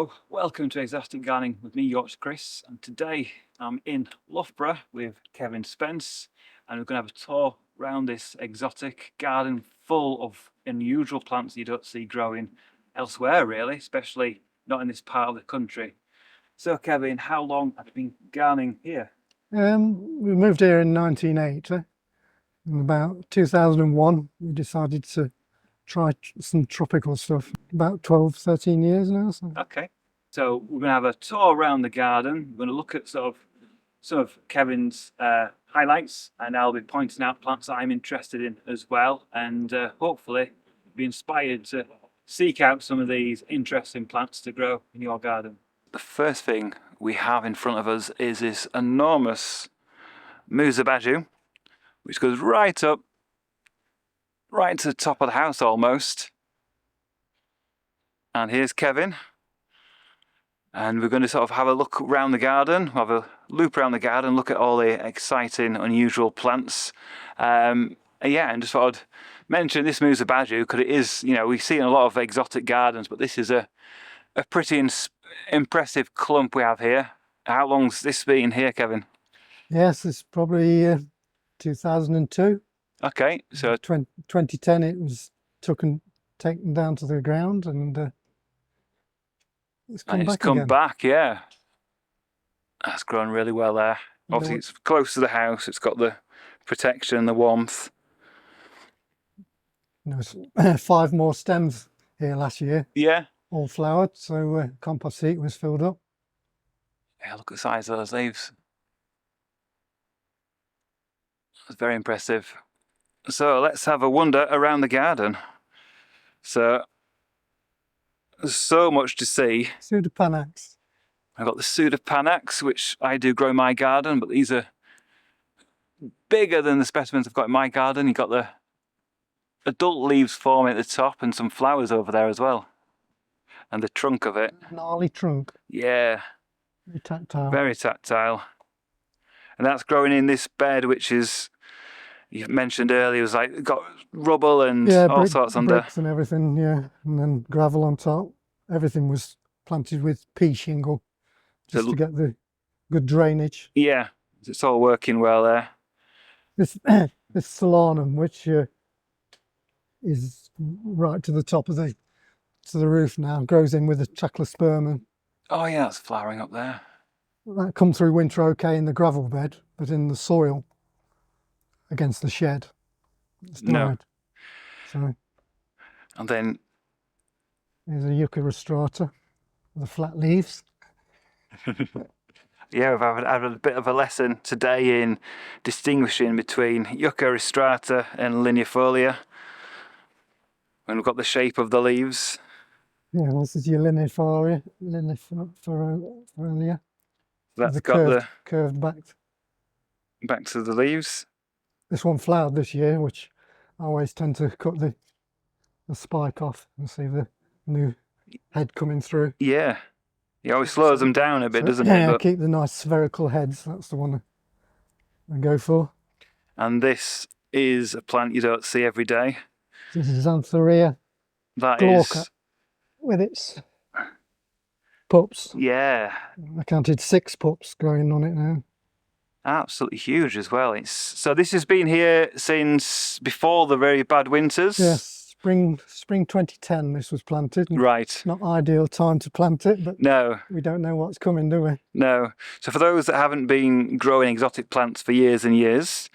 Hello, welcome to Exotic Gardening with me, Yorkshire Kris, and today I'm in Loughborough with Kevin Spence, and we're going to have a tour around this exotic garden full of unusual plants you don't see growing elsewhere really, especially not in this part of the country. So Kevin, how long have you been gardening here? We moved here in 1980. In about 2001, we decided to try some tropical stuff. About 12, 13 years now. So. Okay, so we're going to have a tour around the garden. We're going to look at some of Kevin's highlights, and I'll be pointing out plants that I'm interested in as well, and hopefully be inspired to seek out some of these interesting plants to grow in your garden. The first thing we have in front of us is this enormous Musabaju, which goes right to the top of the house almost. And here's Kevin. And we're going to sort of have a look around the garden, have a loop around the garden, look at all the exciting, unusual plants. And just thought I'd mention this Musabaju because it is, we see in a lot of exotic gardens, but this is a pretty impressive clump we have here. How long's this been here, Kevin? Yes, it's probably 2002. Okay, so 2010 it was taken down to the ground, and it's come back. Yeah. That's grown really well there. Obviously, it's close to the house. It's got the protection, the warmth. There's 5 more stems here last year. Yeah. All flowered, so compost heap was filled up. Yeah, look at the size of those leaves. That's very impressive. So let's have a wander around the garden. So there's so much to see. Pseudopanax. I've got the Pseudopanax, which I do grow in my garden, but these are bigger than the specimens I've got in my garden. You've got the adult leaves forming at the top and some flowers over there as well. And the trunk of it. Gnarly trunk. Yeah. Very tactile. Very tactile. And that's growing in this bed, which is, you mentioned earlier, was like got rubble and all sorts under. Bricks and everything, yeah. And then gravel on top. Everything was planted with pea shingle just to get the good drainage. Yeah, it's all working well there. This Solanum, which is right to the top of the roof now, grows in with a Chaclospermum. Oh yeah, it's flowering up there. That come through winter okay in the gravel bed, but in the soil against the shed, it's died. No. So, and then here's a Yucca rostrata with the flat leaves. Yeah, we've had a bit of a lesson today in distinguishing between Yucca rostrata and lineafolia when we've got the shape of the leaves. Yeah, this is your lineafolia. That's got the curved back to the leaves. This one flowered this year, which I always tend to cut the spike off and see the new head coming through. Yeah, he always slows them down a bit, doesn't he? Yeah, but... keep the nice spherical heads. That's the one I go for. And this is a plant you don't see every day. This is Xanthorrhoea glauca with its pups. Yeah. I counted 6 pups growing on it now. Absolutely huge as well. So this has been here since before the very bad winters? Yes, spring 2010 this was planted. Right. Not ideal time to plant it, but no, we don't know what's coming, do we? No. So for those that haven't been growing exotic plants for years and years,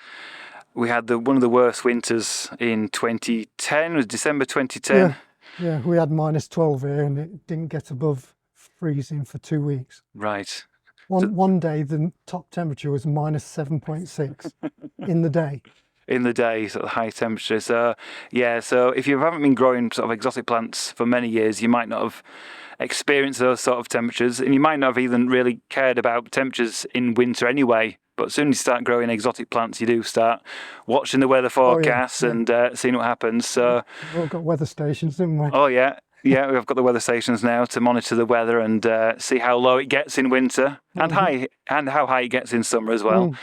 we had one of the worst winters in 2010, it was December 2010. Yeah, we had -12 here and it didn't get above freezing for 2 weeks. Right. One day the top temperature was -7.6 in the day. In the day, sort of high temperature. So yeah, so if you haven't been growing sort of exotic plants for many years, you might not have experienced those sort of temperatures, and you might not have even really cared about temperatures in winter anyway. But as soon as you start growing exotic plants, you do start watching the weather forecasts and seeing what happens. So we've all got weather stations, didn't we? Oh yeah. Yeah, we've got the weather stations now to monitor the weather and see how low it gets in winter and how high it gets in summer as well.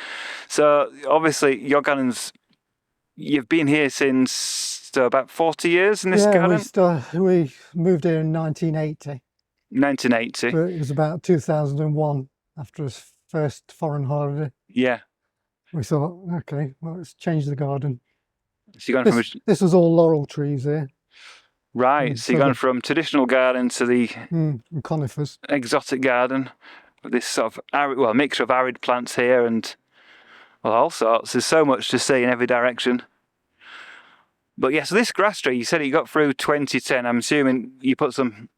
So obviously your gardens, you've been here since about 40 years in this garden? We moved here in 1980. 1980. but it was about 2001 after his first foreign holiday. Yeah. We thought, okay, well, let's change the garden. So you're going from This was all laurel trees here. right. So you're going from traditional garden to the and conifers. exotic garden with this sort of arid, mixture of arid plants here and all sorts. There's so much to see in every direction. But yeah, so this grass tree, you said it got through 2010. I'm assuming you put some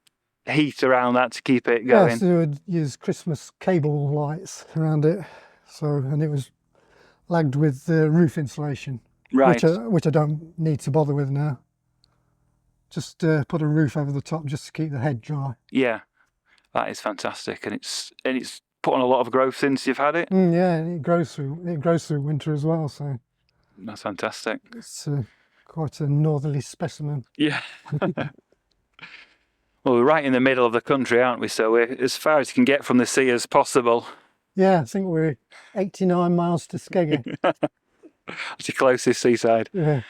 heat around that to keep it going. Yes, we would use Christmas cable lights around it. So, and it was lagged with roof insulation, Right. which I don't need to bother with now. Just put a roof over the top just to keep the head dry. Yeah, that is fantastic, and it's put on a lot of growth since you've had it. Yeah, and it grows through winter as well. So That's fantastic. it's quite a northerly specimen. Yeah. Well, we're right in the middle of the country, aren't we? So we're as far as you can get from the sea as possible. Yeah, I think we're 89 miles to Skeggy. It's the closest seaside. Yeah.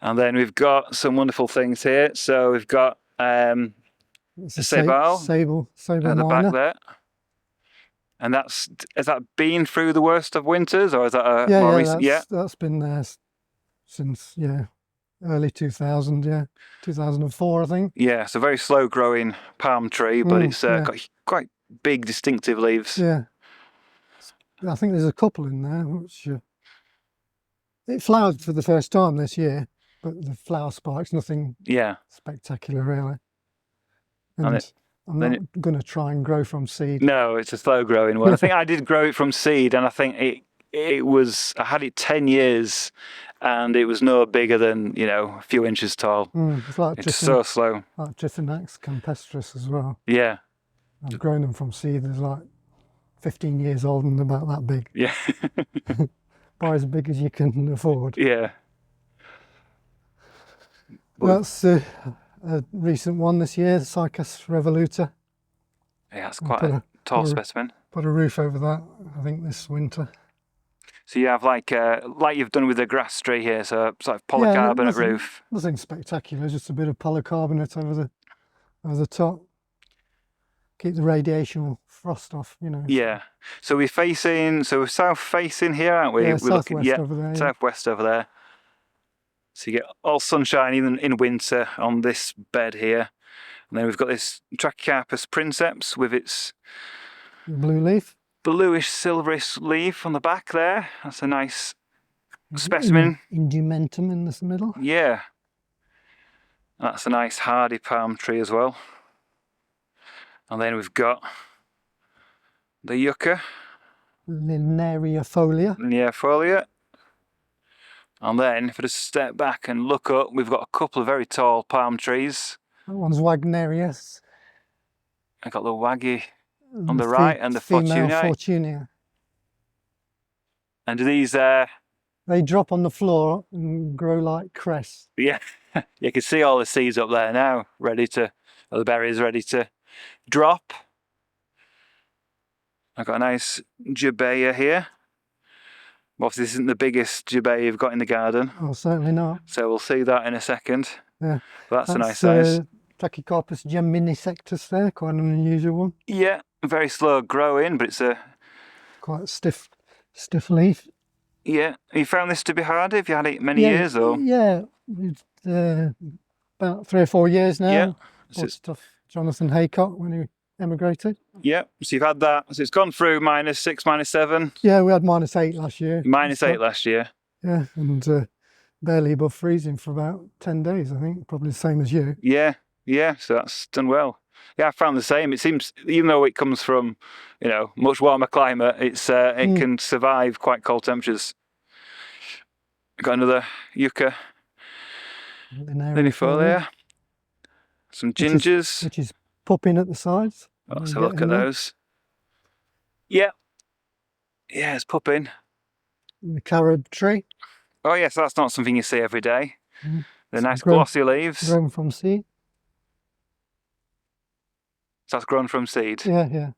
And then we've got some wonderful things here. So we've got It's a Sable Sable at the minor. back there. And has that been through the worst of winters, or is that a more recent? Yeah, that's been there since early 2000, 2004, I think. yeah. So very slow growing palm tree, but it's got quite big distinctive leaves. Yeah, I think there's a couple in there which it flowered for the first time this year, but the flower spikes, nothing spectacular really. And I'm not going to try and grow from seed. No, it's a slow growing one. I think I did grow it from seed, and I think I had it 10 years, and it was no bigger than a few inches tall. It's so slow. Like Triphinax campestris as well. Yeah. I've grown them from seed. There's like 15 years old and about that big. Yeah. Buy as big as you can afford. Yeah. That's a recent one this year, the Cycas revoluta. Yeah, it's quite a tall specimen. Put a roof over that, I think, this winter. So you have like you've done with the grass tree here, so sort of polycarbonate roof. Nothing spectacular, just a bit of polycarbonate over the top. Keep the radiation frost off, Yeah. So we're south facing here, aren't we? Yeah, we're southwest over there. Southwest over there. So you get all sunshine even in winter on this bed here. And then we've got this Trachycarpus princeps with its blue leaf. Bluish silverish leaf on the back there. That's a nice specimen. Indumentum in the middle. Yeah. That's a nice hardy palm tree as well. And then we've got the yucca. Linearifolia. Linearifolia. And then if I just step back and look up, we've got a couple of very tall palm trees. That one's Wagnerius. I've got the waggy on the right and the Fortunae. And do these they drop on the floor and grow like cress. Yeah. You can see all the seeds up there now, the berries ready to drop. I've got a nice Jabea here. Obviously this isn't the biggest Jabea you've got in the garden. Oh, certainly not. So we'll see that in a second. Yeah. But that's a nice size. Trachycarpus geminisectus there, quite an unusual one. Yeah, very slow growing, but it's quite stiff leaf. Yeah. You found this to be hardy? Have you had it many years or? Yeah, it's about 3 or 4 years now. Yeah. Bought stuff Jonathan Haycock when he emigrated. Yeah, so you've had that. So it's gone through -6, -7. Yeah, we had -8 last year. -8 last year. Yeah, and barely above freezing for about 10 days, I think. Probably the same as you. Yeah, so that's done well. Yeah, I found the same. It seems, even though it comes from, much warmer climate, it can survive quite cold temperatures. Got another yucca linearifolia. Some gingers. Which is popping at the sides. Let's have a look at those. Yeah. Yeah, it's popping. The carob tree. Oh yes, that's not something you see every day. They're nice grown, glossy leaves. Grown from seed. So that's grown from seed. Yeah.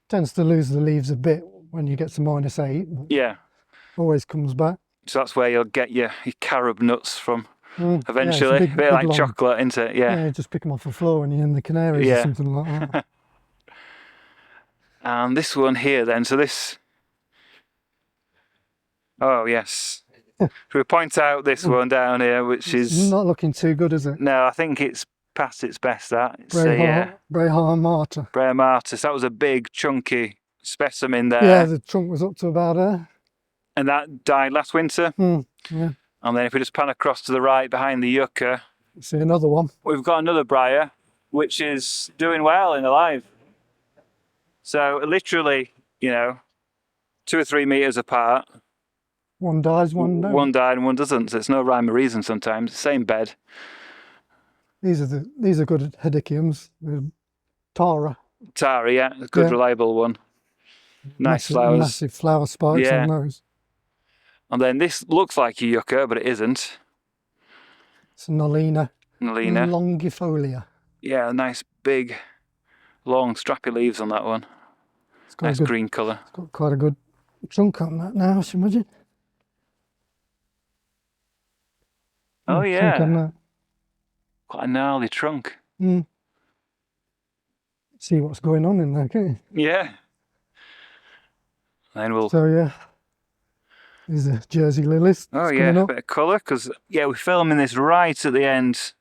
Tends to lose the leaves a bit when you get to -8. Yeah. Always comes back. So that's where you'll get your carob nuts from eventually. Big, a bit like long, chocolate, isn't it? Yeah, just pick them off the floor when you're in the Canaries or something like that. And this one here then, so this... Oh, yes. Should we point out this one down here, which is... not looking too good, is it? No, I think it's past its best, that. It's Brahar Marta. Brahar Marta. So that was a big, chunky specimen there. Yeah, the trunk was up to about there. And that died last winter. Yeah. And then if we just pan across to the right behind the yucca, see another one. We've got another briar, which is doing well and alive. So literally, 2 or 3 meters apart. One dies, one don't. One died and one doesn't. So it's no rhyme or reason sometimes. Same bed. These are good hedychiums. Tara. Tara, yeah, a good reliable one. Nice flowers. Massive flower spikes on those. And then this looks like a yucca, but it isn't. It's Nolina. Nolina. Longifolia. Yeah, nice big, long, strappy leaves on that one. It's got nice green colour. It's got quite a good trunk on that now, I should imagine. Oh yeah. Quite a gnarly trunk. See what's going on in there, can't you? Yeah. Then we'll... So yeah. These are Jersey lilies. Oh yeah, a bit of colour, because we're filming this right at the end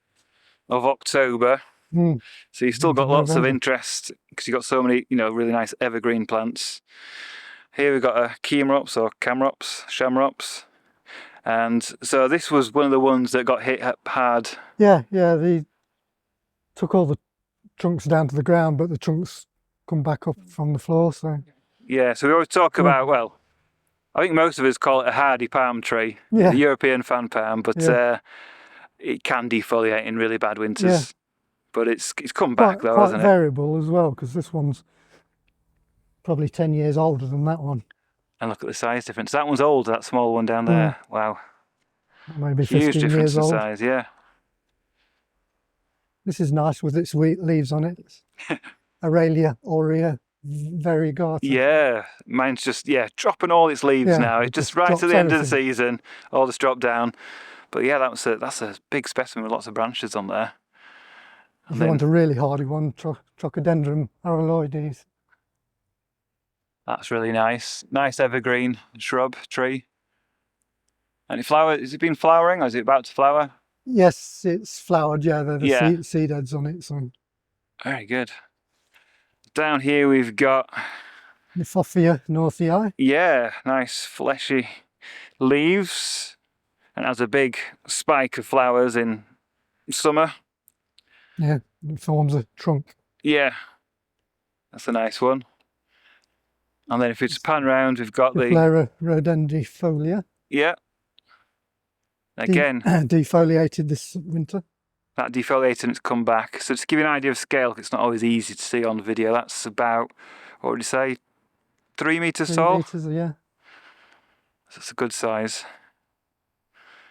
of October. So you've still got lots of interest, because you've got so many, really nice evergreen plants. Here we've got a Chimerops or Camrops, Shamrops. And so this was one of the ones that got hit hard. Yeah, they took all the trunks down to the ground, but the trunks come back up from the floor, so... Yeah, so we always talk about, well, I think most of us call it a hardy palm tree, the European fan palm, but it can defoliate in really bad winters. But it's come back though, hasn't it? Quite variable as well, because this one's probably 10 years older than that one. And look at the size difference. That one's old, that small one down there. Wow. Maybe 15 huge difference years in old. size, yeah. This is nice with its sweet leaves on it. Aurelia aurea variegata. Yeah, mine's just dropping all its leaves now. It's just right at the end of the season, all just dropped down. But yeah, that's a big specimen with lots of branches on there. If you want a really hardy one, Trocodendron araloides. That's really nice. Nice evergreen shrub tree. And it has it been flowering or is it about to flower? Yes, it's flowered, they're the seed heads on it. So. Very good. Down here we've got Niphophia northii. Yeah, nice fleshy leaves. And has a big spike of flowers in summer. Yeah, it forms a trunk. Yeah, that's a nice one. And then if we just pan round, we've got the Flora rodendifolia. Yeah. Again, defoliated this winter. That defoliated and it's come back. So just to give you an idea of scale, it's not always easy to see on the video. That's about, what would you say, 3 meters tall? 3 meters, yeah. So it's a good size.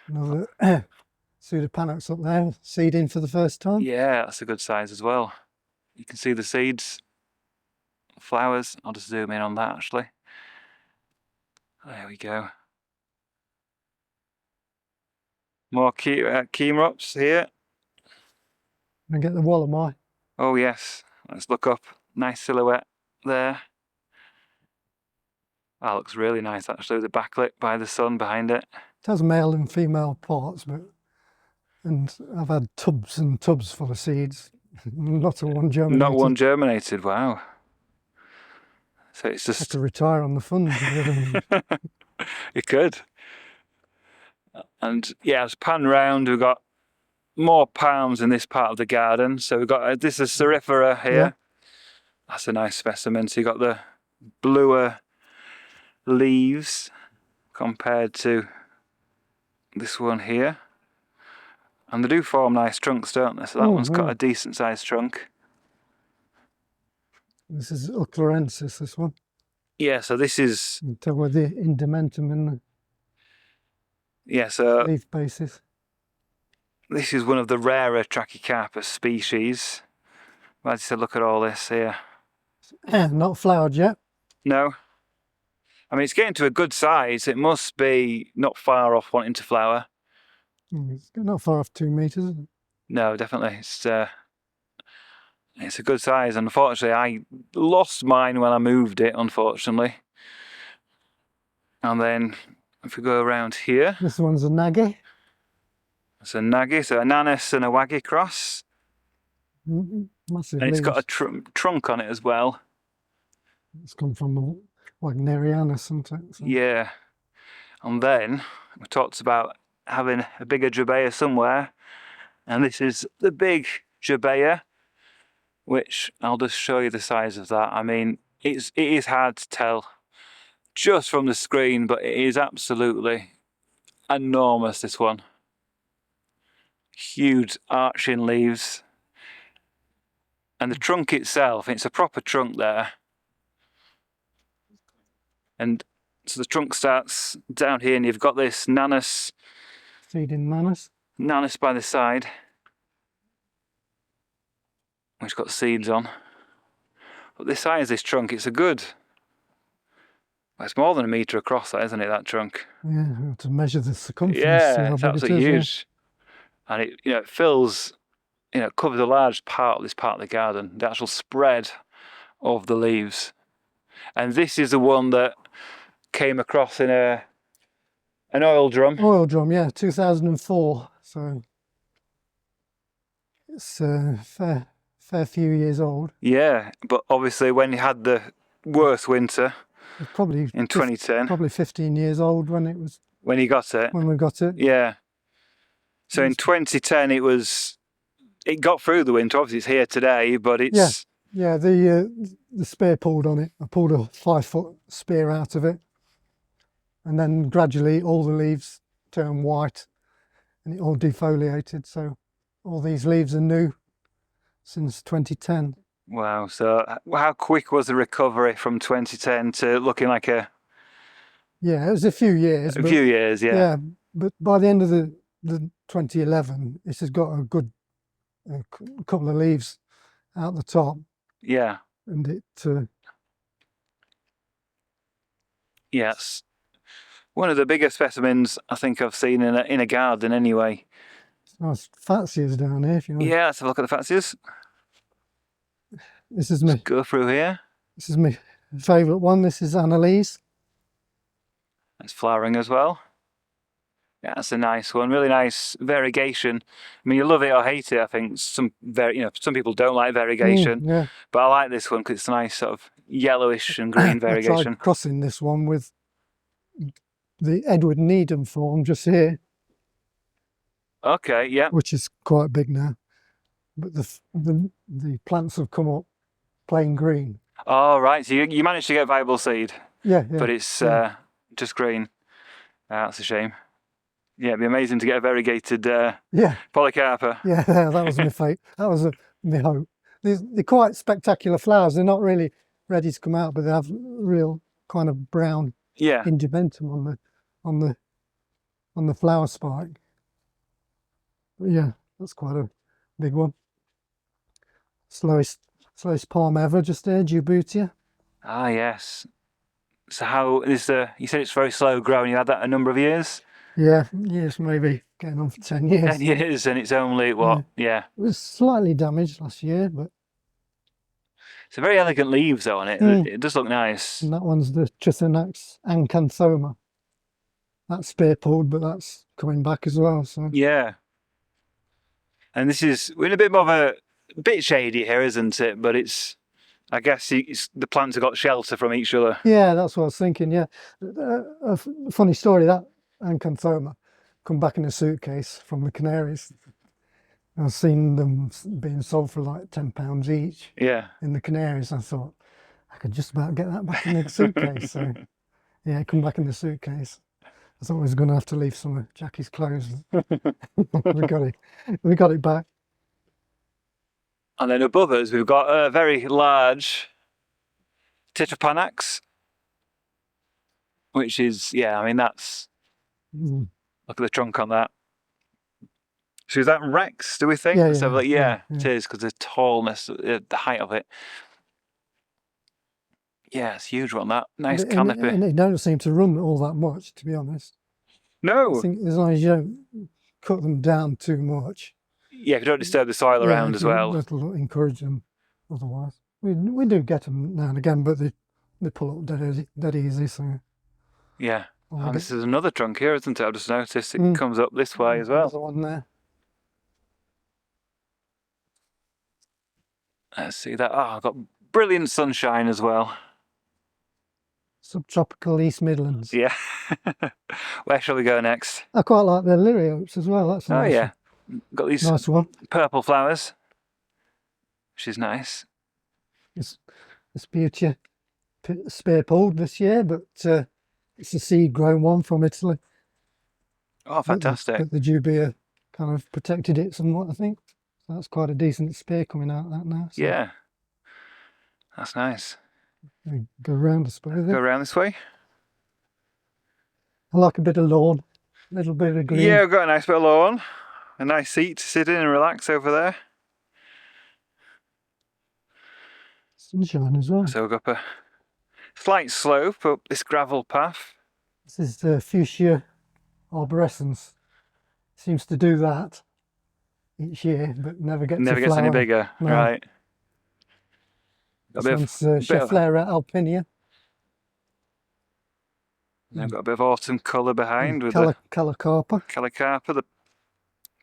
Another Pseudopanax up there, seeding for the first time. Yeah, that's a good size as well. You can see the seeds, flowers. I'll just zoom in on that actually. There we go. More Chimerops here. And get the Wallamai. Oh yes, let's look up. Nice silhouette there. That looks really nice actually, with the backlit by the sun behind it. It has male and female parts, and I've had tubs and tubs full of seeds. Not one germinated. Not one germinated, wow. So it's just... I have to retire on the funds. You could. And yeah, as pan round, we've got more palms in this part of the garden. So we've got, this is Cerifera here. Yeah. That's a nice specimen. So you've got the bluer leaves compared to this one here. And they do form nice trunks, don't they? So that one's got a decent sized trunk. This is Uclarensis, this one. Yeah, so this is... You can tell with the indementum in the leaf bases. This is one of the rarer Trachycarpus species. As you said, look at all this here. Not flowered yet. No. I mean, it's getting to a good size. It must be not far off wanting to flower. It's not far off 2 meters, is it? No, definitely. It's a good size. Unfortunately, I lost mine when I moved it, unfortunately. And then if we go around here, This one's a naggy. it's a naggy, so a nanis and a waggy cross. Massive And it's got a leaves. trunk on it as well. It's come from the Wagnerianus, isn't it? So. Yeah. And then we talked about having a bigger jabea somewhere. And this is the big jabea, which I'll just show you the size of that. I mean, it is hard to tell just from the screen, but it is absolutely enormous, this one. Huge arching leaves. And the trunk itself, it's a proper trunk there. And so the trunk starts down here, and you've got this nanis. Feeding nanis. Nanis by the side, which got seeds on. But the size of this trunk, it's a good. It's more than a metre across, that, isn't it? That trunk. Yeah, we have to measure the circumference. Yeah, it's absolutely huge. Yeah. And it fills, covers a large part of this part of the garden. The actual spread of the leaves. And this is the one that came across in an oil drum. Oil drum, yeah, 2004. So it's a fair few years old. Yeah, but obviously when you had the worst winter, it's probably in 2010, probably 15 years old when it was. When you got it. When we got it. Yeah. So in 2010, it got through the winter. Obviously, it's here today, but it's. Yeah, the spear pulled on it. I pulled a 5-foot spear out of it, and then gradually all the leaves turned white, and it all defoliated. So all these leaves are new since 2010. Wow! So how quick was the recovery from 2010 to looking like a? Yeah, it was a few years. A few years, yeah. Yeah, but by the end of the 2011, this has got a good couple of leaves out the top. Yeah. And it. Yes. One of the biggest specimens I think I've seen in a garden, anyway. Nice fatsias down here, if you know. Yeah, let's have a look at the fatsias. This is me. Let's go through here. This is my favourite one. This is Annalise. It's flowering as well. Yeah, that's a nice one. Really nice variegation. I mean, you love it or hate it. I think some people don't like variegation. Yeah. But I like this one because it's a nice sort of yellowish and green variegation. I tried crossing this one with the Edward Needham form just here. Okay, yeah. Which is quite big now. But the plants have come up plain green. Oh, right. So you managed to get viable seed. Yeah. But it's just green. That's a shame. Yeah, it'd be amazing to get a variegated polycarpa. Yeah, that was my fate. That was my hope. They're quite spectacular flowers. They're not really ready to come out, but they have real kind of brown indimentum on the flower spike. But yeah, that's quite a big one. Slowest palm ever, just there, Djibouti. Ah, yes. So how is you said it's very slow growing. You had that a number of years? Yeah, years maybe, getting on for 10 years. 10 years, and it's only what? Yeah. It was slightly damaged last year, but it's a very elegant leaves though on it. It does look nice. And that one's the Trithonax ancanthoma. That's spear pulled, but that's coming back as well. So yeah. And we're in a bit more of a bit shady here, isn't it? But I guess the plants have got shelter from each other. Yeah, that's what I was thinking. Yeah, a funny story, that ancanthoma come back in a suitcase from the Canaries. I've seen them being sold for like £10 each. Yeah. In the Canaries. I thought I could just about get that back in the suitcase. So yeah, come back in the suitcase. I thought I was going to have to leave some of Jackie's clothes. We got it back. And then above us, we've got a very large Tetrapanax, which is, I mean, that's, look at the trunk on that. So is that Rex, do we think? Yeah, it is, because the tallness, the height of it. Yeah, it's a huge one, that. Nice canopy. And it don't seem to run all that much, to be honest. No. I think as long as you don't cut them down too much. Yeah, if you don't disturb the soil around as well. That'll encourage them otherwise. We do get them now and again, but they pull up dead easy. So yeah. And this is another trunk here, isn't it? I've just noticed it comes up this way as well. Another one there. Let's see that. Oh, I've got brilliant sunshine as well. Subtropical East Midlands. Yeah. Where shall we go next? I quite like the liriops as well. That's a nice yeah. Got these nice one. Purple flowers, which is nice. It's beauty spear pulled this year, but it's a seed grown one from Italy. Oh, fantastic. But the dubia kind of protected it somewhat, I think. So that's quite a decent spear coming out of that now. So yeah. That's nice. we go round, I suppose. Go around this way. I like a bit of lawn, a little bit of green. Yeah, we've got a nice bit of lawn. A nice seat to sit in and relax over there. Sunshine as well. So we've got a slight slope up this gravel path. This is the fuchsia arborescens. Seems to do that each year, but never gets any bigger. No. Right. This one's Schefflera alpinia. They've got a bit of autumn colour behind with Calicarpa. Calicarpa, the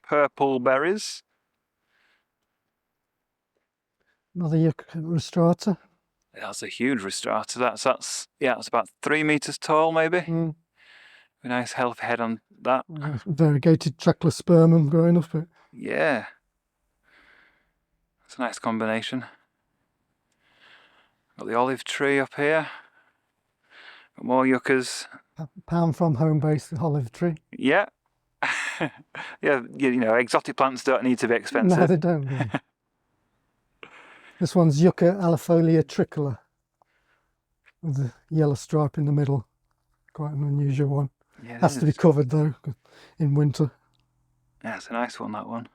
purple berries. Another yucca rostrata. That's a huge rostrata. That's it's about 3 meters tall, maybe. A nice healthy head on that. Variegated Trachlospermum growing up it. Yeah. It's a nice combination. Got the olive tree up here. Got more yuccas. Pound from home base, the olive tree. Yeah. Yeah, you know, exotic plants don't need to be expensive. No, they don't. Really. This one's Yucca alifolia tricolor with the yellow stripe in the middle. Quite an unusual one. Yeah, has to be covered though in winter. Yeah, it's a nice one, that one.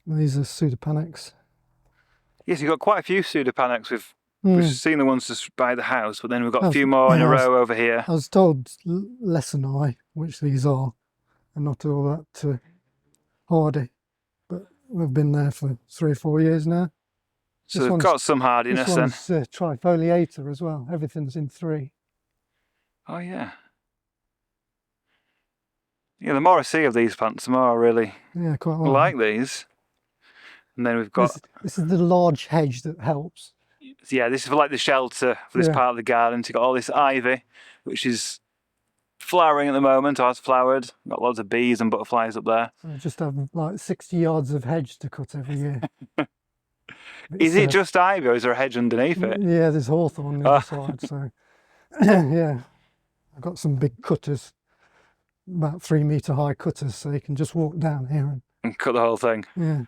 These are pseudopanax. Yes, you've got quite a few pseudopanax. We've seen the ones just by the house, but then we've got a few more in a row over here. I was told Lessoni, which these are, and not all that hardy, but we've been there for 3 or 4 years now. So they've got some hardiness then. This one's trifoliator as well. Everything's in 3. Oh yeah. Yeah, the more I see of these plants, the more I really quite like these. And then we've got... This is the large hedge that helps. Yeah, this is like the shelter for this part of the garden. So you've got all this ivy, which is flowering at the moment, or has flowered. Got lots of bees and butterflies up there. So I just have like 60 yards of hedge to cut every year. Is it just ivy, or is there a hedge underneath it? Yeah, there's hawthorn on the other side. So yeah, I've got some big cutters, about 3 metre high cutters, so you can just walk down here and cut the whole thing. Yeah.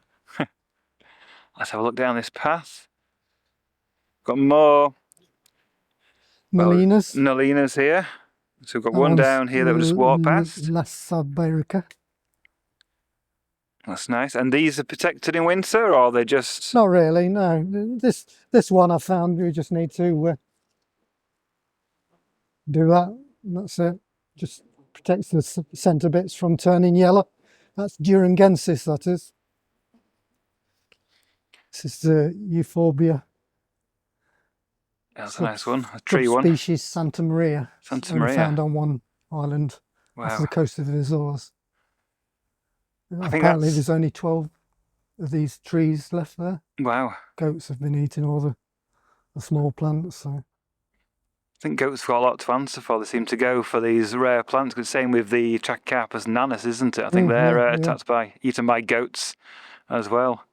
Let's have a look down this path. Got more Nolinas here. So we've got one down here that we'll just walk past. La Saberica. That's nice. And these are protected in winter, or are they just... Not really, no. This one I found, we just need to do that. That's it. Just protects the centre bits from turning yellow. That's Durangensis, that is. This is the Euphorbia. That's a nice one, a tree one. Species Santa Maria. Santa Maria. Found on one island off the coast of the Azores. Apparently there's only 12 of these trees left there. Wow. Goats have been eating all the small plants. So I think goats have got a lot to answer for. They seem to go for these rare plants. The same with the Trachycarpus nanus, isn't it? I think they're eaten by goats as well.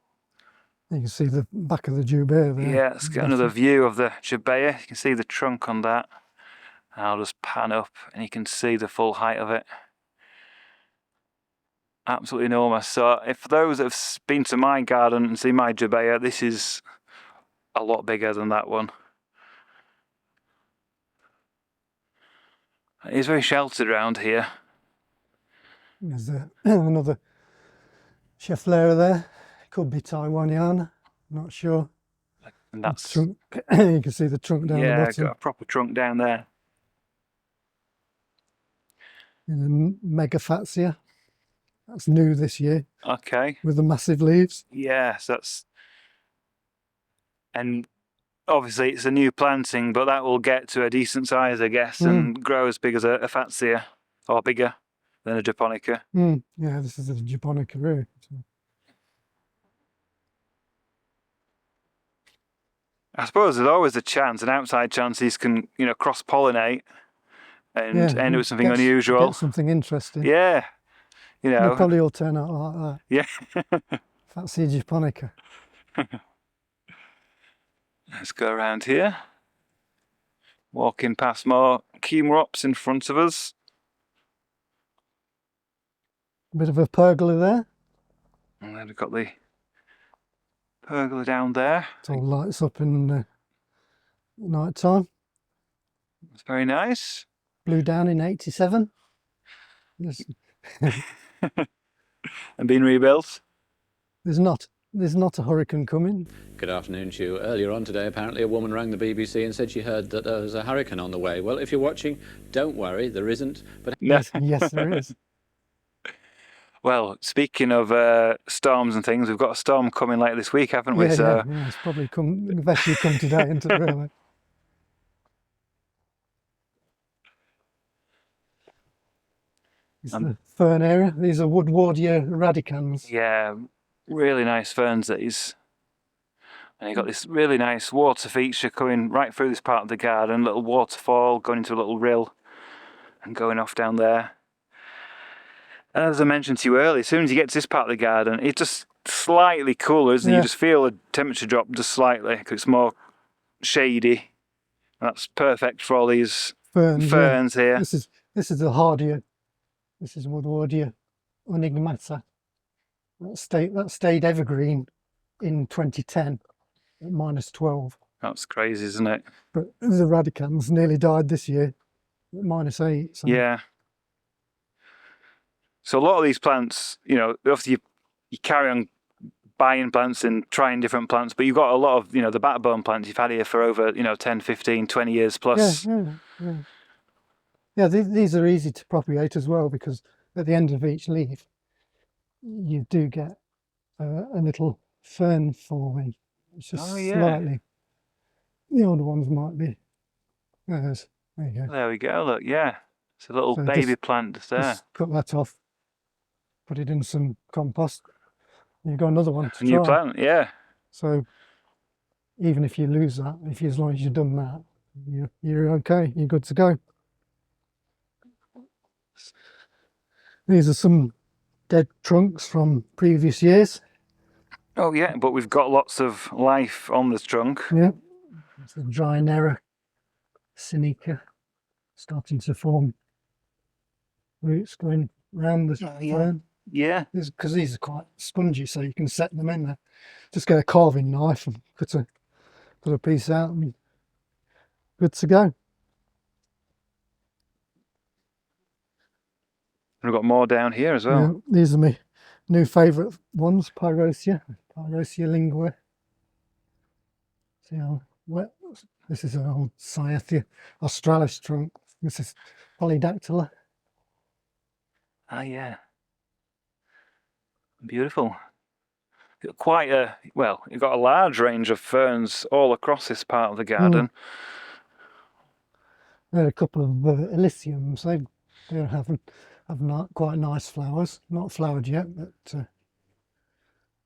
You can see the back of the jubea there. Yeah, let's get another view of the jubea. You can see the trunk on that. I'll just pan up and you can see the full height of it. Absolutely enormous. So if those that have been to my garden and seen my jubea, this is a lot bigger than that one. It is very sheltered around here. There's another Schefflera there. Could be Taiwaniana, not sure. And that's trunk. You can see the trunk down the bottom. Yeah, got a proper trunk down there. And then Megafaxia. That's new this year. Okay. With the massive leaves. Yes, and obviously it's a new planting, but that will get to a decent size, I guess, and grow as big as a Fatsia, or bigger than a Japonica. Yeah, this is a Japonica really. I suppose there's always a chance, an outside chance, these can, cross-pollinate and end up with something unusual. Get something interesting. Yeah, They probably all turn out like that. Yeah. Fatsia Japonica. Let's go around here. Walking past more Kemoprops in front of us. A bit of a pergola there. And then we've got the pergola down there. It all lights up in the night time. It's very nice. Blew down in '87. And been rebuilt. There's not a hurricane coming. Good afternoon to you. Earlier on today, apparently a woman rang the BBC and said she heard that there was a hurricane on the way. Well, if you're watching, don't worry, there isn't. But yes, there is. Well, speaking of storms and things, we've got a storm coming later this week, haven't we? Yeah, it's probably eventually come today, isn't it, really? It's the fern area. These are Woodwardia radicans. Yeah, really nice ferns, these. And you've got this really nice water feature coming right through this part of the garden, little waterfall going into a little rill and going off down there. And as I mentioned to you earlier, as soon as you get to this part of the garden, it's just slightly cooler, isn't it? You just feel the temperature drop just slightly because it's more shady. And that's perfect for all these ferns here. This is the hardier. This is Woodwardia unigmata. That stayed evergreen in 2010 at -12. That's crazy, isn't it? But the radicans nearly died this year at -8. So. Yeah. So a lot of these plants, obviously you carry on buying plants and trying different plants, but you've got a lot of, the backbone plants you've had here for over, 10, 15, 20 years plus. Yeah, these are easy to propagate as well, because at the end of each leaf, you do get a little fern forming. It's just slightly. The older ones might be. There you go. There we go, look, yeah. It's a little baby plant just there. Just cut that off. Put it in some compost. You've got another one to try. New plant, yeah. So even if you lose that, as long as you've done that, you're okay. You're good to go. These are some dead trunks from previous years. Oh yeah, but we've got lots of life on this trunk. Yeah. It's a Drynera sinica starting to form roots going round the fern. Yeah. Because these are quite spongy, so you can set them in there. Just get a carving knife and put a piece out and good to go. We've got more down here as well. Yeah, these are my new favourite ones, Pyrosia lingua. See how wet? This is an old Cyathea australis trunk. This is Polydactyla. Ah, yeah. Beautiful. You've got a large range of ferns all across this part of the garden. There are a couple of Elysiums. They have quite nice flowers. Not flowered yet, but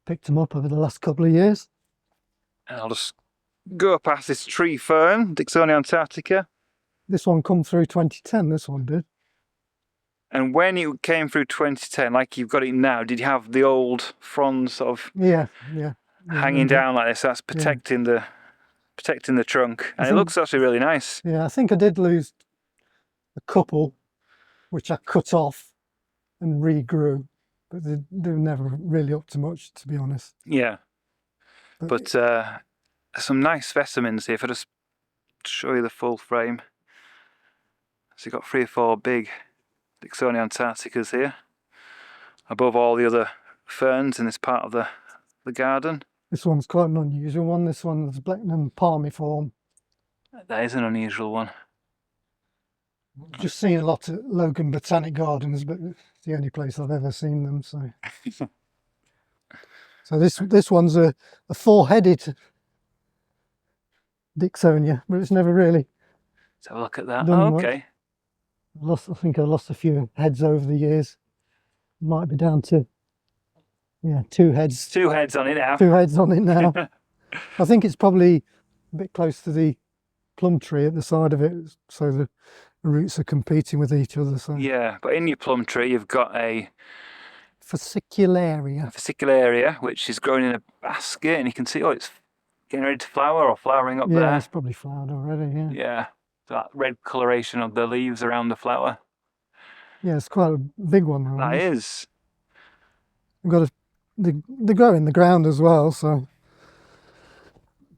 picked them up over the last couple of years. And I'll just go past this tree fern, Dixonia antarctica. This one come through 2010, this one did. And when it came through 2010, like you've got it now, did you have the old fronds sort of hanging down like this? That's protecting the trunk. And it looks actually really nice. Yeah, I think I did lose a couple, which I cut off and regrew, but they were never really up to much, to be honest. Yeah. But some nice specimens here. If I just show you the full frame. So you've got 3 or 4 big Dixonia antarcticas here, above all the other ferns in this part of the garden. This one's quite an unusual one. This one's Blackman palmiform. That is an unusual one. Just seen a lot at Logan Botanic Gardens, but it's the only place I've ever seen them. So, so this one's a four-headed Dicksonia, but it's never really Let's have a look at that. done Oh, much. okay. I think I lost a few heads over the years. Might be down to, yeah, two heads. Two heads on it now. Two heads on it now. I think it's probably a bit close to the plum tree at the side of it, so the roots are competing with each other. So Yeah, but in your plum tree, you've got a fascicularia. fascicularia, which is growing in a basket, and you can see, oh, it's getting ready to flower or flowering up Yeah, there. it's probably flowered already. Yeah. Yeah, that red coloration of the leaves around the flower. Yeah, it's quite a big one. That is. We've got they grow in the ground as well, so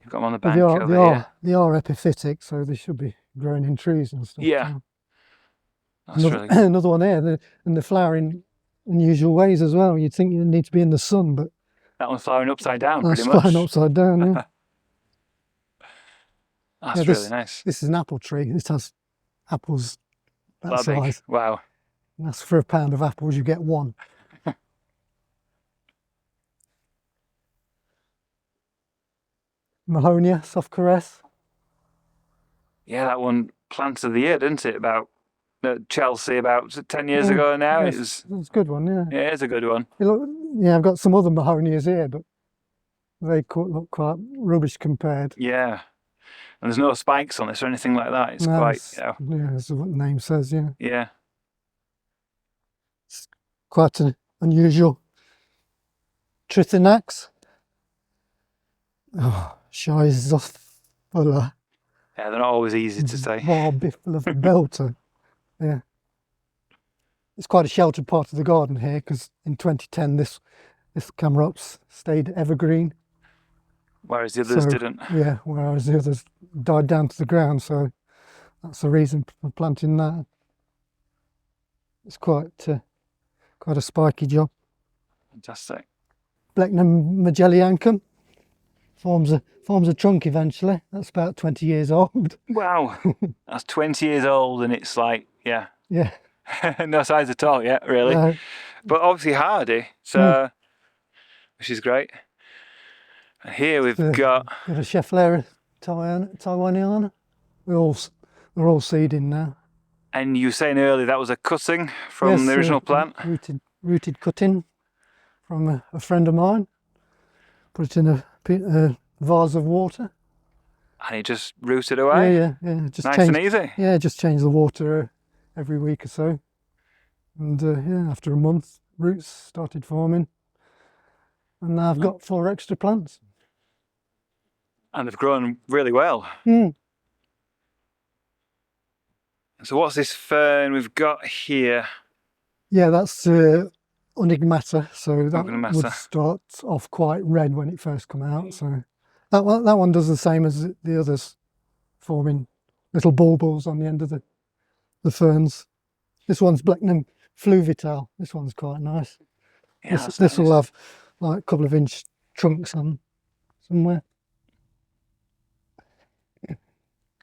You've got them on the but bank over here. they are epiphytic, so they should be growing in trees and stuff. Yeah. So. That's really good. Another one here, and they're flowering unusual ways as well. You'd think you need to be in the sun, but That one's flowering upside down, that's pretty much. flowering upside down. Yeah. That's Yeah, really nice. This is an apple tree. This has apples that That big. size. Wow. And that's for a pound of apples, you get one. Mahonia, soft caress. Yeah, that one plant of the year, didn't it? About Chelsea, about 10 years ago now. Yes, it's a good one, yeah. Yeah, it's a good one. Yeah, I've got some other Mahonias here, but they look quite rubbish compared. Yeah. And there's no spikes on this or anything like that. It's No, quite, yeah, as what the name says, yeah. Yeah. It's quite an unusual Trithinax. Oh, Scheizophylla. Yeah, they're not always easy to say. Barbifla belter. Yeah. It's quite a sheltered part of the garden here because in 2010 this Camerops stayed evergreen. Whereas the others didn't. Yeah, whereas the others died down to the ground, so that's the reason for planting that. It's quite a spiky job. Fantastic. Blechnum Magelliancum forms a trunk eventually. That's about 20 years old. Wow. That's 20 years old and it's like, yeah. Yeah. No size at all yet, really. No. But obviously hardy, so which is great. And here we've got a Schefflera Taiwaniana. They're all seeding now. And you were saying earlier that was a cutting from the original plant? Rooted cutting from a friend of mine. Put it in a vase of water. And it just rooted away? Yeah. Just nice and easy. Yeah, just change the water every week or so. And yeah, after a month, roots started forming. And now I've got 4 extra plants. And they've grown really well. Mm. So what's this fern we've got here? Yeah, that's Unigmata. So that Unigmata. would start off quite red when it first come out. So that one does the same as the others, forming little bulbils on the end of the ferns. This one's Blechnum fluvital. This one's quite nice. Yeah, this will have like a couple of inch trunks on somewhere.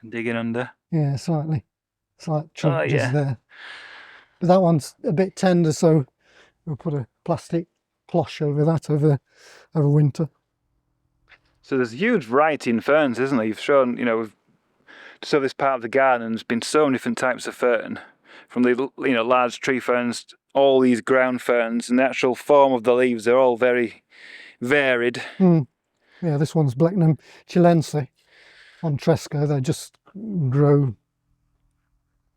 Digging under. Yeah, slight trunk just yeah. there. But that one's a bit tender, so we'll put a plastic cloche over that over winter. So there's a huge variety in ferns, isn't there? You've shown, so this part of the garden there's been so many different types of fern, from the large tree ferns, all these ground ferns, and the actual form of the leaves are all very varied. Mm. Yeah, this one's Blechnum chilense on Tresco. They just grow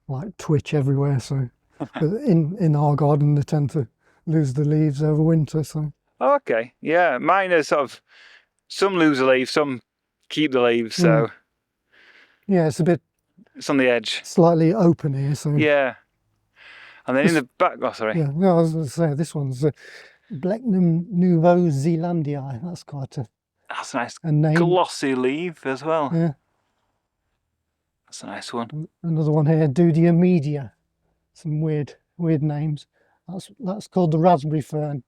like twitch everywhere. So, but in our garden they tend to lose the leaves over winter. So. Oh, okay, yeah, mine are sort of some lose the leaves, some keep the leaves. So. Yeah, it's a bit. It's on the edge. Slightly open here, so. Yeah. And then in the back, sorry. Yeah, no, I was going to say this one's Blechnum Nouveau Zealandii. That's quite that's a nice name. Glossy leaf as well. Yeah. That's a nice one. Another one here, Dudia media. Some weird names. That's called the raspberry fern.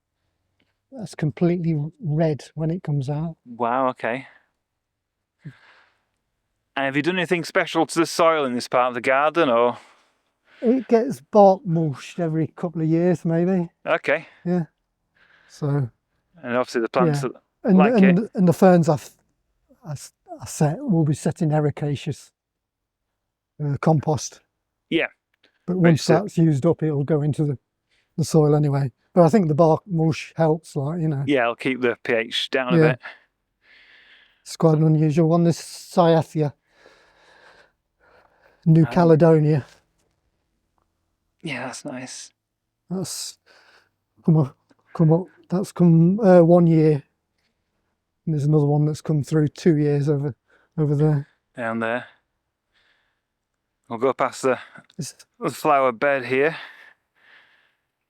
That's completely red when it comes out. Wow, okay. And have you done anything special to the soil in this part of the garden, or? It gets bark mulched every couple of years, maybe. Okay. Yeah. So. And obviously the plants Yeah. that like it. And the ferns I set will be set in ericaceous compost. Yeah. But once that's used up, it'll go into the soil anyway. But I think the bark mulch helps, like, you know. Yeah, it'll keep the pH down a bit. It's quite an unusual one. This Cyathea, New Caledonia. Yeah, that's nice. That's come up. That's come 1 year. And there's another one that's come through 2 years over there. Down there. We'll go past the flower bed here.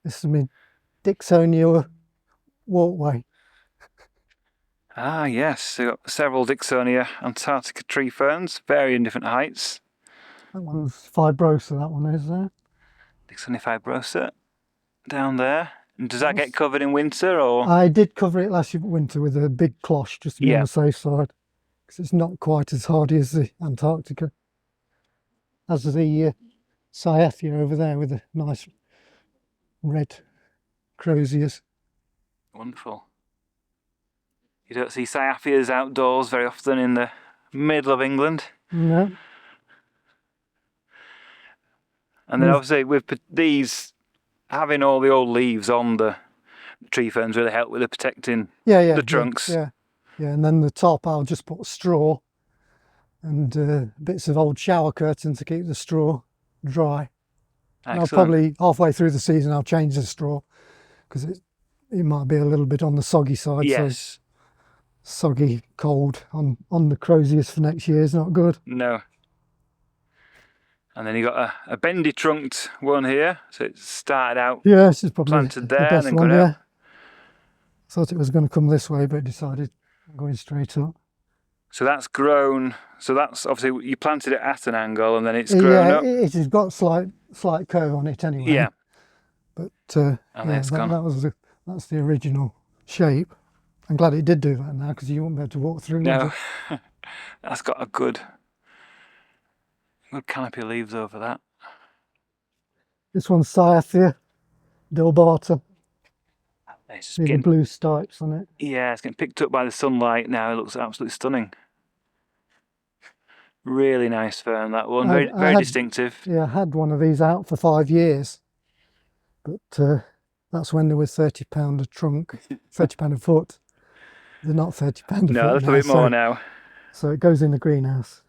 This is my Dixonia walkway. Ah, yes. So we've got several Dixonia Antarctica tree ferns, varying different heights. That one's fibrosa, that one is there. Dixonia fibrosa down there. And does that get covered in winter, or? I did cover it last winter with a big cloche just to be on the safe side, because it's not quite as hardy as the Antarctica. As the Cyathea over there with the nice red croziers. Wonderful. You don't see Cyatheas outdoors very often in the middle of England. No. And then obviously with these, having all the old leaves on the tree ferns really help with the protecting the trunks. Yeah, and then the top I'll just put straw and bits of old shower curtain to keep the straw dry. And I'll probably, halfway through the season, I'll change the straw because it might be a little bit on the soggy side. Yes. So soggy, cold on the croziers for next year is not good. No. And then you got a bendy trunked one here. So it started out this is probably planted there the best and then one, got out. Thought it was going to come this way, but decided going straight up. So that's grown. So that's obviously you planted it at an angle and then it's grown up. It has got slight curve on it anyway. Yeah. But and it's gone. That's the original shape. I'm glad it did do that now because you won't be able to walk through. No, that's got a good canopy of leaves over that. This one's Cyathea delbata. It's See the blue stripes on it. Yeah, it's getting picked up by the sunlight now. It looks absolutely stunning. Really nice fern, that one. Very distinctive. Yeah, I had one of these out for 5 years. But that's when they were £30 a trunk, £30 a foot. They're not £30 a foot. No, a little bit more now. So it goes in the greenhouse.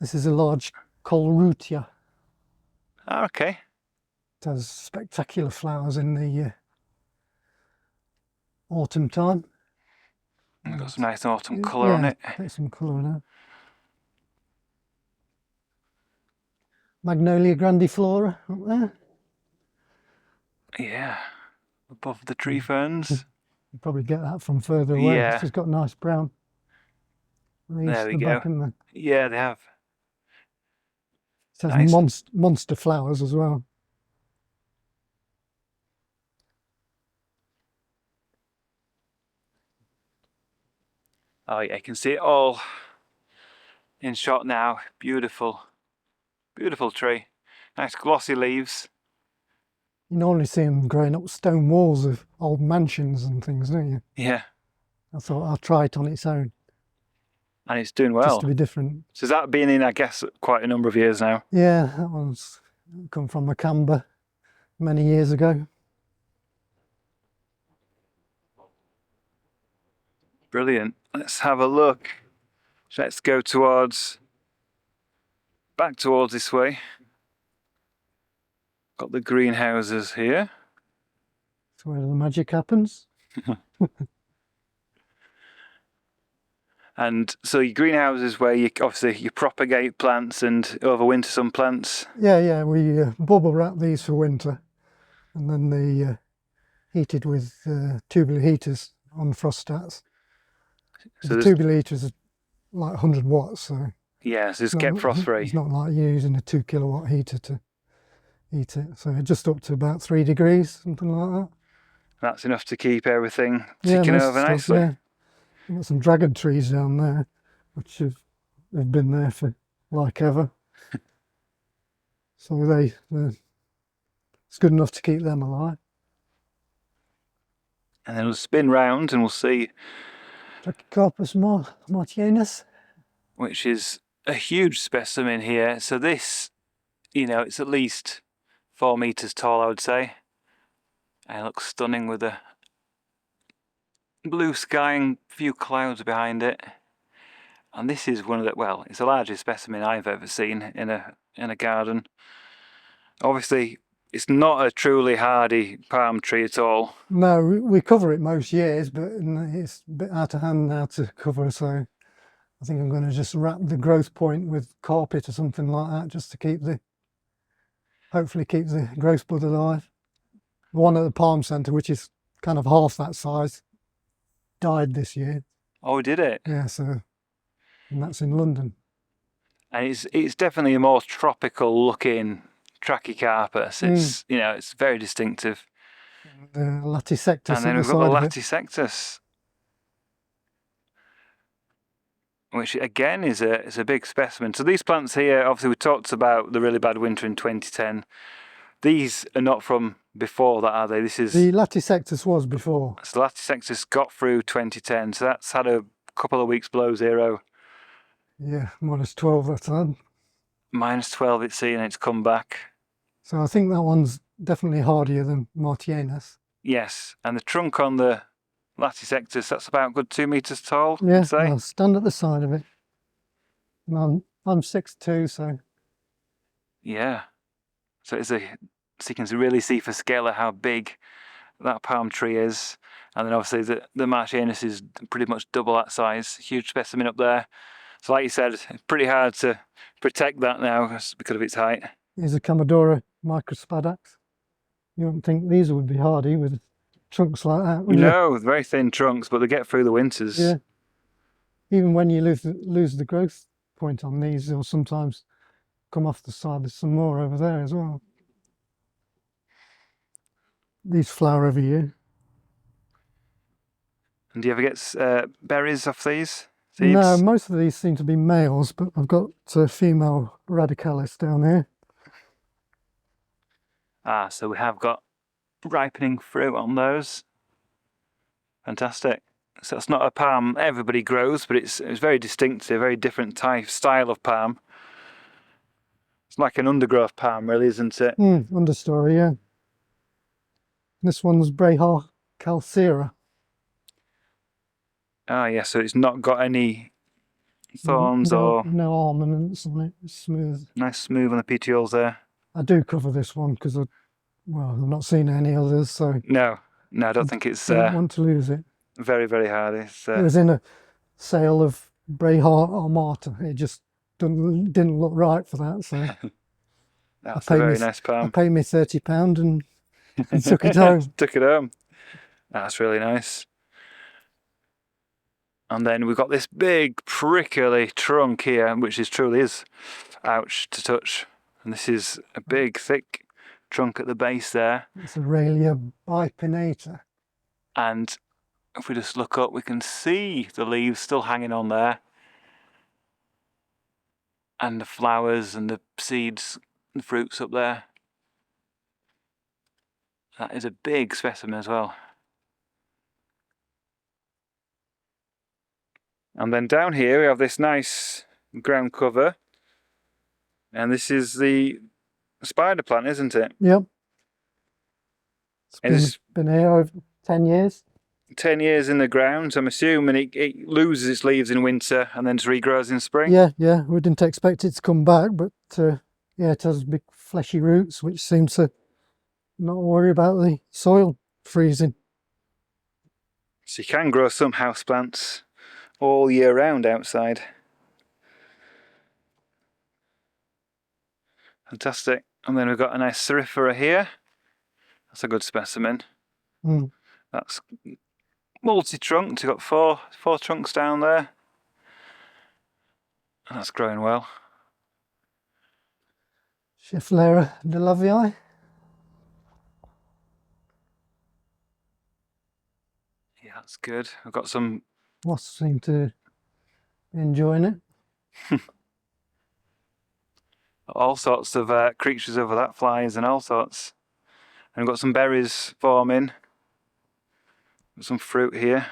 This is a large Colruytia. Oh, okay. It has spectacular flowers in the autumn time. It's got some nice autumn colour on it. Got some colour in it. Magnolia grandiflora up there. Yeah, above the tree ferns. You probably get that from further away. Yeah. It's just got nice brown leaves. There we go. Yeah, they have. It has monster flowers as well. Oh yeah, you can see it all in shot now. Beautiful, beautiful tree. Nice glossy leaves. You normally see them growing up stone walls of old mansions and things, don't you? Yeah. I thought I'll try it on its own. And it's doing well. Just to be different. So has that been in, I guess, quite a number of years now? Yeah, that one's come from Macamba many years ago. Brilliant. Let's have a look. Let's go back towards this way. Got the greenhouses here. That's where the magic happens. And so your greenhouses where you propagate plants and overwinter some plants. Yeah, we bubble wrap these for winter, and then they heated with tubular heaters on frost-stats. So the tubular heaters are like 100 watts, so yeah, so it's kept frost-free. It's not like using a 2 kilowatt heater to heat it. So just up to about 3 degrees, something like that. That's enough to keep everything ticking over nicely. Yeah. We've got some dragon trees down there, which have they've been there for like ever. So it's good enough to keep them alive. And then we'll spin round and we'll see Trachycarpus martianus. which is a huge specimen here. So this, you know, it's at least 4 meters tall, I would say. And it looks stunning with the blue sky and a few clouds behind it. And this is one of the, well, it's the largest specimen I've ever seen in a garden. Obviously, it's not a truly hardy palm tree at all. No, we cover it most years, but it's a bit out of hand now to cover, so I think I'm going to just wrap the growth point with carpet or something like that, just to hopefully keep the growth bud alive. The one at the Palm Centre, which is kind of half that size, died this year. Oh, did it? Yeah, and that's in London. And it's definitely a more tropical looking Trachycarpus. It's you know, it's very distinctive. The Latisectus. And then we've got the Latisectus, which again is a big specimen. So these plants here, obviously we talked about the really bad winter in 2010. These are not from before that, are they? This is the Latisectus was before. So the Latisectus got through 2010, so that's had a couple of weeks below zero. Yeah, -12 that time. -12 it's seen and it's come back. So I think that one's definitely hardier than Martianus. Yes, and the trunk on the Latisectus, that's about a good 2 meters tall, Yeah, I'd say. I'll stand at the side of it. And I'm 6'2", so... Yeah. So so you can really see for scale of how big that palm tree is. And then obviously the Martianus is pretty much double that size. Huge specimen up there. So like you said, it's pretty hard to protect that now because of its height. Here's a Commodora microspadax. You wouldn't think these would be hardy with trunks like that, would you? No, very thin trunks, but they get through the winters. Yeah. Even when you lose the growth point on these, they'll sometimes come off the side. There's some more over there as well. These flower every year. And do you ever get berries off these? Seeds? No, most of these seem to be males, but I've got a female radicalis down here. Ah, so we have got ripening fruit on those. Fantastic. So it's not a palm everybody grows, but it's very distinctive, very different style of palm. It's like an undergrowth palm, really, isn't it? Understory, yeah. This one's Brahar calcera. Ah, yeah, so it's not got any thorns or... No ornaments on it, it's smooth. Nice smooth on the petioles there. I do cover this one because I've not seen any others, so... No, I don't think it's... don't want to lose it. Very, very hard. It was in a sale of Brahar armata. It just didn't look right for that, so... That's a very nice palm. I paid me £30 and took it home. Took it home. That's really nice. And then we've got this big prickly trunk here, which truly is ouch to touch. And this is a big thick trunk at the base there. It's Aurelia bipinnata. And if we just look up, we can see the leaves still hanging on there. And the flowers and the seeds and fruits up there. That is a big specimen as well. And then down here we have this nice ground cover. And this is the spider plant, isn't it? Yep. It's been here over 10 years. 10 years in the ground. So I'm assuming it loses its leaves in winter and then just regrows in spring. Yeah. We didn't expect it to come back, but yeah, it has big fleshy roots, which seem to not worry about the soil freezing. So you can grow some houseplants all year round outside. Fantastic. And then we've got a nice Cerifera here. That's a good specimen. That's multi-trunked. We've got four trunks down there. And that's growing well. Schefflera de Lavii. Yeah, that's good. I've got some... Wasps seem to be enjoying it. All sorts of creatures over that, flies and all sorts. And we've got some berries forming. Got some fruit here.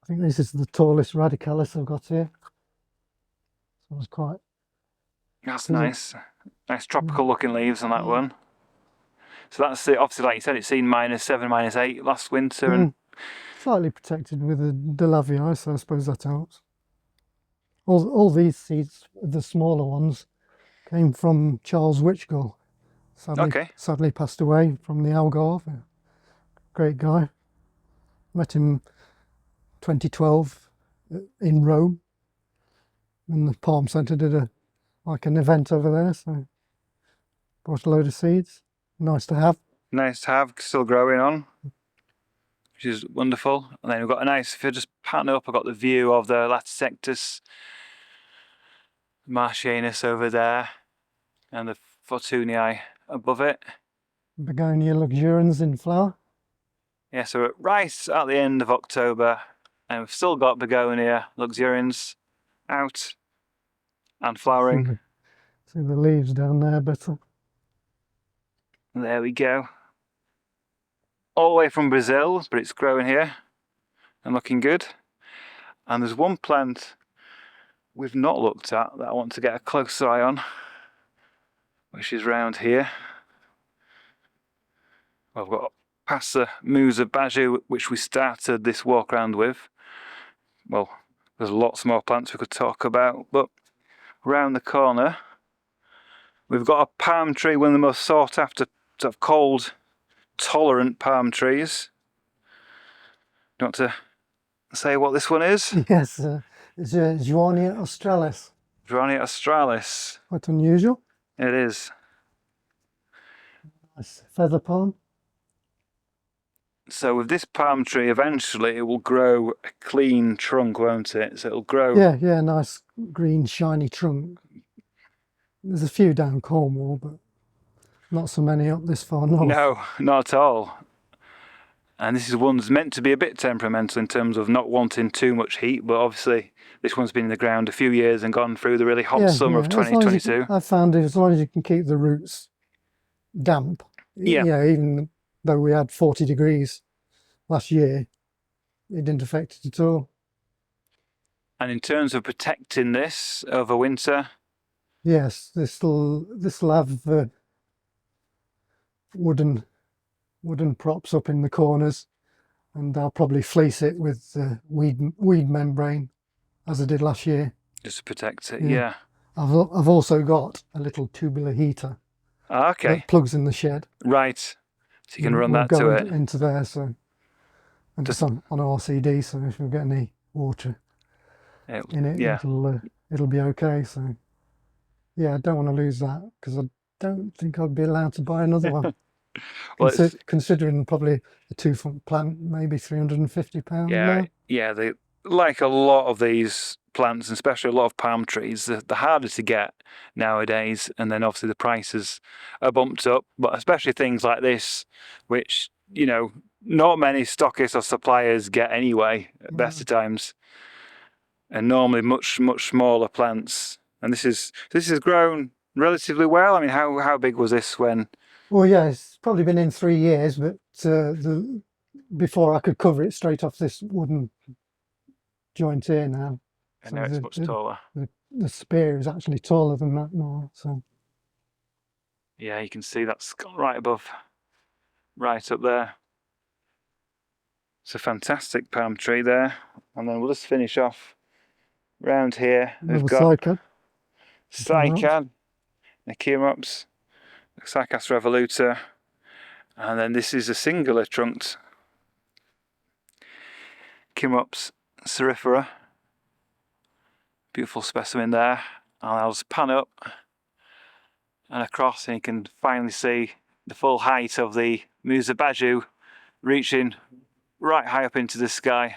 I think this is the tallest radicalis I've got here. So it's quite... That's nice. Nice tropical looking leaves on that one. So that's it. Obviously, like you said, it's seen -7, -8 last winter. And slightly protected with the Delavii, so I suppose that helps. All these seeds, the smaller ones, came from Charles Whichgull. Sadly passed away from the Algarve. Great guy. Met him 2012 in Rome. And the Palm Centre did an event over there, so brought a load of seeds. Nice to have. Nice to have, still growing on, which is wonderful. And then we've got a nice, if you just pan up, I've got the view of the Latisectus marchianus over there and the Fortunii above it. Begonia luxurians in flower. Yeah, so we're right at the end of October and we've still got Begonia luxurians out and flowering. See the leaves down there better. There we go. All the way from Brazil, but it's growing here and looking good. And there's one plant we've not looked at that I want to get a closer eye on, which is round here. Well, I've got past the Musa Baju, which we started this walk around with. Well, there's lots more plants we could talk about, but round the corner we've got a palm tree, one of the most sought after sort of cold tolerant palm trees. Do you want to say what this one is? Yes, it's Juania australis. Juania australis. Quite unusual. It is. Nice feather palm. So with this palm tree, eventually it will grow a clean trunk, won't it? So it'll grow. Yeah, nice green shiny trunk. There's a few down Cornwall, but not so many up this far north. No, not at all. And this is one that's meant to be a bit temperamental in terms of not wanting too much heat, but obviously this one's been in the ground a few years and gone through the really hot summer of 2022. I found as long as you can keep the roots damp, even though we had 40 degrees last year, it didn't affect it at all. And in terms of protecting this over winter? Yes, this'll have wooden props up in the corners, and I'll probably fleece it with weed membrane, as I did last year. Just to protect it, yeah. I've also got a little tubular heater. Okay. That plugs in the shed. Right. So you can run that to it. Into there, so and just on RCD, so if we get any water in it, it'll be okay. So yeah, I don't want to lose that because I don't think I'd be allowed to buy another one. Well, considering probably a 2-foot plant, maybe £350. Yeah, they like a lot of these plants, and especially a lot of palm trees. They're harder to get nowadays, and then obviously the prices are bumped up. But especially things like this, which not many stockists or suppliers get anyway at best of times, and normally much smaller plants. And this has grown relatively well. I mean, how big was this when? Well, yeah, it's probably been in 3 years, but before I could cover it straight off this wooden joint here now. And now it's much taller. The spear is actually taller than that now. So yeah, you can see that's gone right up there. It's a fantastic palm tree there. And then we'll just finish off round here. We've got cycad, Echirops, Cycas revoluta, and then this is a singular trunked Echirops cerifera. Beautiful specimen there. And I'll just pan up and across, and you can finally see the full height of the Musa Baju reaching right high up into the sky.